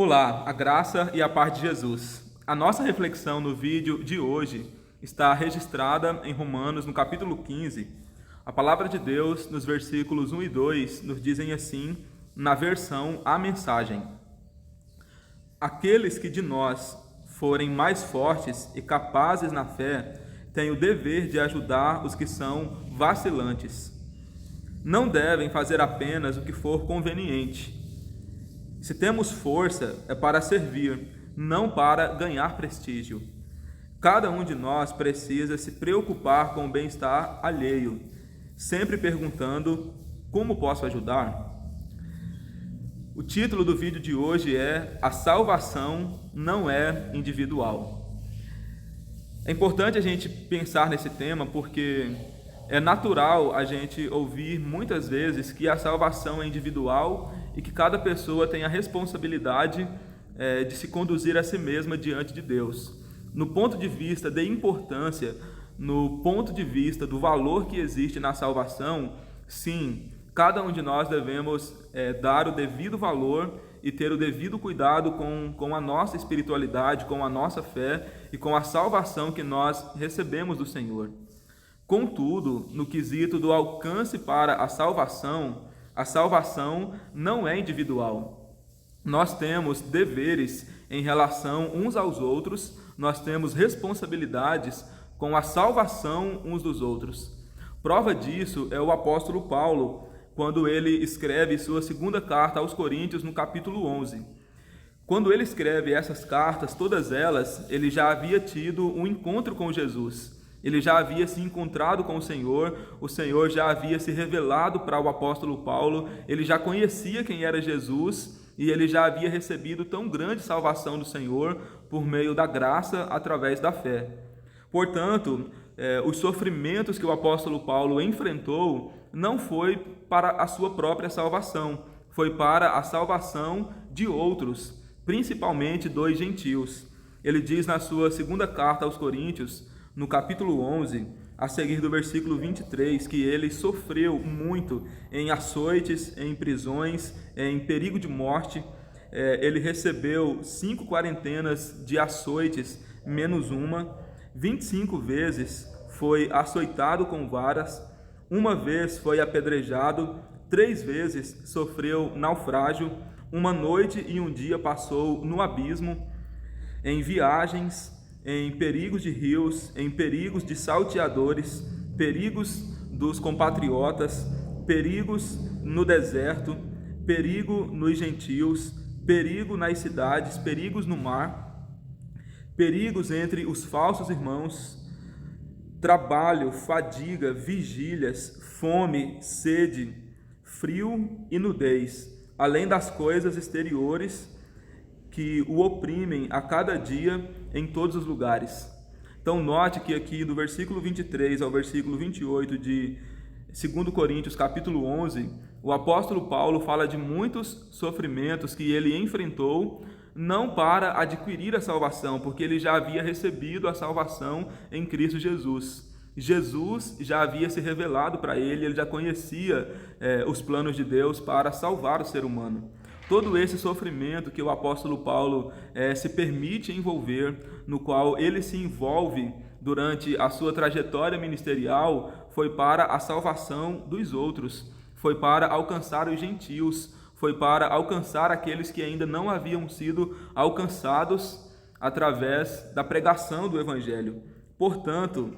Olá, a graça e a paz de Jesus. A nossa reflexão no vídeo de hoje está registrada em Romanos, no capítulo 15. A palavra de Deus, nos versículos 1 e 2, nos dizem assim, na versão A Mensagem: Aqueles que de nós forem mais fortes e capazes na fé, têm o dever de ajudar os que são vacilantes. Não devem fazer apenas o que for conveniente. Se temos força, é para servir, não para ganhar prestígio. Cada um de nós precisa se preocupar com o bem-estar alheio, sempre perguntando: como posso ajudar? O título do vídeo de hoje é A Salvação não é individual. É importante a gente pensar nesse tema porque é natural a gente ouvir muitas vezes que a salvação é individual e que cada pessoa tem a responsabilidade de se conduzir a si mesma diante de Deus. No ponto de vista de importância, no ponto de vista do valor que existe na salvação, sim, cada um de nós devemos dar o devido valor e ter o devido cuidado com a nossa espiritualidade, com a nossa fé e com a salvação que nós recebemos do Senhor. Contudo, no quesito do alcance para a salvação não é individual. Nós temos deveres em relação uns aos outros, nós temos responsabilidades com a salvação uns dos outros. Prova disso é o apóstolo Paulo, quando ele escreve sua segunda carta aos Coríntios, no capítulo 11. Quando ele escreve essas cartas, todas elas, ele já havia tido um encontro com Jesus. Ele já havia se encontrado com o Senhor já havia se revelado para o apóstolo Paulo, ele já conhecia quem era Jesus e ele já havia recebido tão grande salvação do Senhor por meio da graça através da fé. Portanto, os sofrimentos que o apóstolo Paulo enfrentou não foi para a sua própria salvação, foi para a salvação de outros, principalmente dos gentios. Ele diz na sua segunda carta aos Coríntios, no capítulo 11, a seguir do versículo 23, que ele sofreu muito em açoites, em prisões, em perigo de morte. Ele recebeu 5 quarentenas de açoites, menos uma, 25 vezes foi açoitado com varas, uma vez foi apedrejado, 3 vezes sofreu naufrágio, uma noite e um dia passou no abismo, em viagens, em perigos de rios, em perigos de salteadores, perigos dos compatriotas, perigos no deserto, perigo nos gentios, perigo nas cidades, perigos no mar, perigos entre os falsos irmãos, trabalho, fadiga, vigílias, fome, sede, frio e nudez, além das coisas exteriores que o oprimem a cada dia em todos os lugares. Então note que aqui do versículo 23 ao versículo 28 de 2 Coríntios capítulo 11, o apóstolo Paulo fala de muitos sofrimentos que ele enfrentou, não para adquirir a salvação, porque ele já havia recebido a salvação em Cristo Jesus. Jesus já havia se revelado para ele já conhecia os planos de Deus para salvar o ser humano. Todo esse sofrimento que o apóstolo Paulo se permite envolver, no qual ele se envolve durante a sua trajetória ministerial, foi para a salvação dos outros, foi para alcançar os gentios, foi para alcançar aqueles que ainda não haviam sido alcançados através da pregação do Evangelho. Portanto,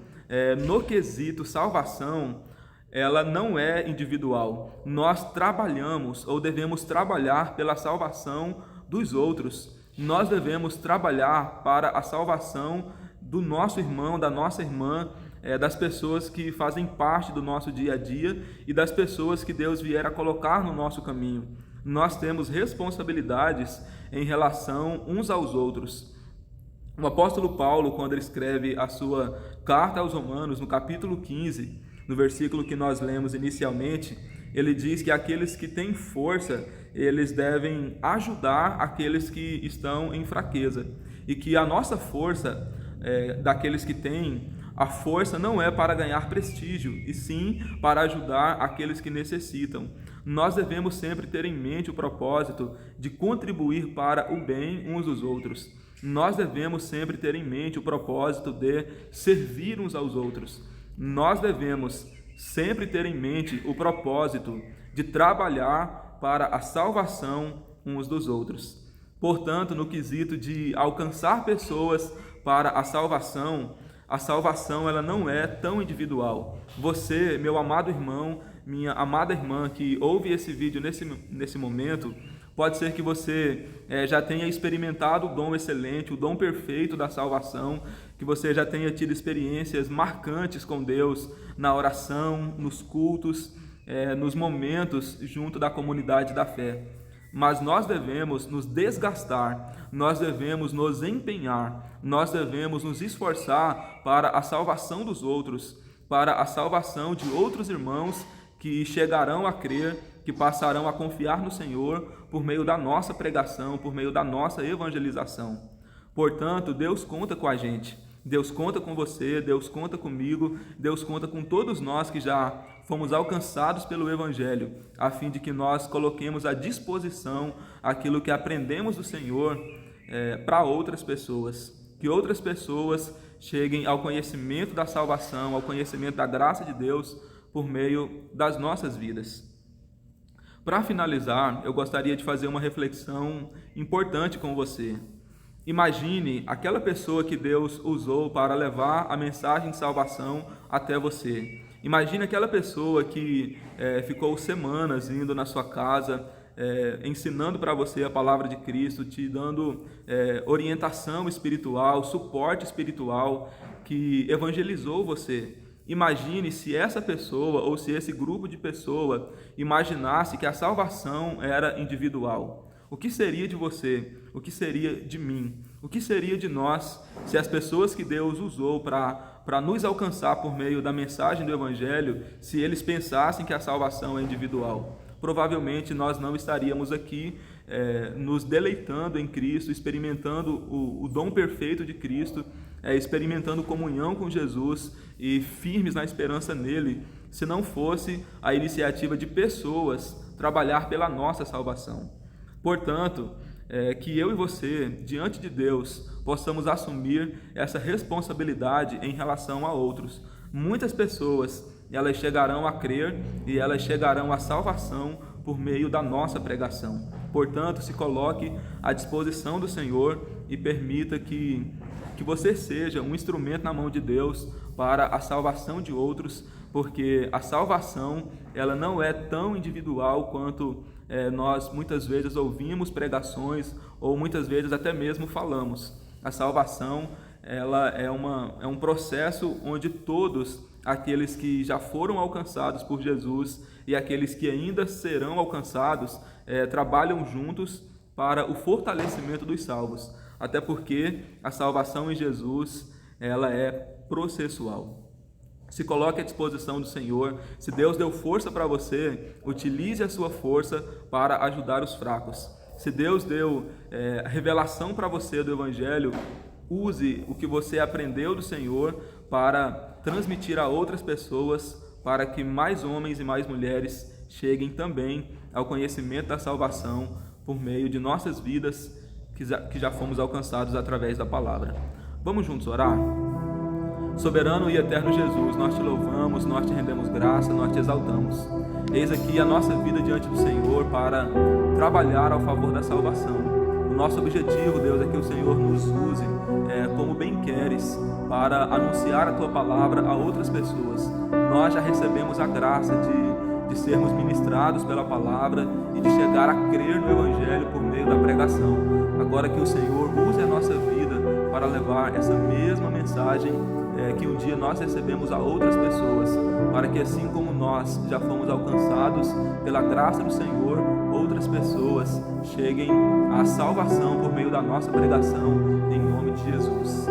no quesito salvação, ela não é individual. Nós trabalhamos ou devemos trabalhar pela salvação dos outros. Nós devemos trabalhar para a salvação do nosso irmão, da nossa irmã, das pessoas que fazem parte do nosso dia a dia e das pessoas que Deus vier a colocar no nosso caminho. Nós temos responsabilidades em relação uns aos outros. O apóstolo Paulo, quando ele escreve a sua carta aos Romanos, no capítulo 15, no versículo que nós lemos inicialmente, ele diz que aqueles que têm força, eles devem ajudar aqueles que estão em fraqueza. E que a nossa força, daqueles que têm, a força não é para ganhar prestígio, e sim para ajudar aqueles que necessitam. Nós devemos sempre ter em mente o propósito de contribuir para o bem uns dos outros. Nós devemos sempre ter em mente o propósito de servir uns aos outros. Nós devemos sempre ter em mente o propósito de trabalhar para a salvação uns dos outros. Portanto, no quesito de alcançar pessoas para a salvação ela não é tão individual. Você, meu amado irmão, minha amada irmã que ouve esse vídeo nesse momento, pode ser que você já tenha experimentado o dom excelente, o dom perfeito da salvação, que você já tenha tido experiências marcantes com Deus na oração, nos cultos, nos momentos junto da comunidade da fé. Mas nós devemos nos desgastar, nós devemos nos empenhar, nós devemos nos esforçar para a salvação dos outros, para a salvação de outros irmãos que chegarão a crer, que passarão a confiar no Senhor por meio da nossa pregação, por meio da nossa evangelização. Portanto, Deus conta com a gente, Deus conta com você, Deus conta comigo, Deus conta com todos nós que já fomos alcançados pelo Evangelho, a fim de que nós coloquemos à disposição aquilo que aprendemos do Senhor para outras pessoas, que outras pessoas cheguem ao conhecimento da salvação, ao conhecimento da graça de Deus por meio das nossas vidas. Para finalizar, eu gostaria de fazer uma reflexão importante com você. Imagine aquela pessoa que Deus usou para levar a mensagem de salvação até você. Imagine aquela pessoa que ficou semanas indo na sua casa, ensinando para você a palavra de Cristo, te dando orientação espiritual, suporte espiritual, que evangelizou você. Imagine se essa pessoa ou se esse grupo de pessoas imaginasse que a salvação era individual. O que seria de você? O que seria de mim? O que seria de nós se as pessoas que Deus usou para nos alcançar por meio da mensagem do Evangelho, se eles pensassem que a salvação é individual? Provavelmente nós não estaríamos aqui nos deleitando em Cristo, experimentando o dom perfeito de Cristo, experimentando comunhão com Jesus e firmes na esperança nele, se não fosse a iniciativa de pessoas trabalhar pela nossa salvação. Portanto, que eu e você, diante de Deus, possamos assumir essa responsabilidade em relação a outros. Muitas pessoas, elas chegarão a crer e elas chegarão à salvação por meio da nossa pregação. Portanto, se coloque à disposição do Senhor e permita que você seja um instrumento na mão de Deus para a salvação de outros, porque a salvação ela não é tão individual quanto nós muitas vezes ouvimos pregações ou muitas vezes até mesmo falamos. A salvação ela é um processo onde todos aqueles que já foram alcançados por Jesus e aqueles que ainda serão alcançados trabalham juntos para o fortalecimento dos salvos, até porque a salvação em Jesus ela é processual. Se coloque à disposição do Senhor. Se Deus deu força para você, utilize a sua força para ajudar os fracos. Se Deus deu revelação para você do Evangelho, use o que você aprendeu do Senhor para transmitir a outras pessoas, para que mais homens e mais mulheres cheguem também ao conhecimento da salvação por meio de nossas vidas que já fomos alcançados através da palavra. Vamos juntos orar? Soberano e eterno Jesus, nós te louvamos, nós te rendemos graça, nós te exaltamos. Eis aqui a nossa vida diante do Senhor para trabalhar ao favor da salvação. O nosso objetivo, Deus, é que o Senhor nos use como bem queres para anunciar a Tua palavra a outras pessoas. Nós já recebemos a graça de sermos ministrados pela palavra e de chegar a crer no Evangelho por meio da pregação. Agora que o Senhor use a nossa vida para levar essa mesma mensagem que um dia nós recebemos a outras pessoas, para que assim como nós já fomos alcançados pela graça do Senhor, outras pessoas cheguem à salvação por meio da nossa pregação, em nome de Jesus.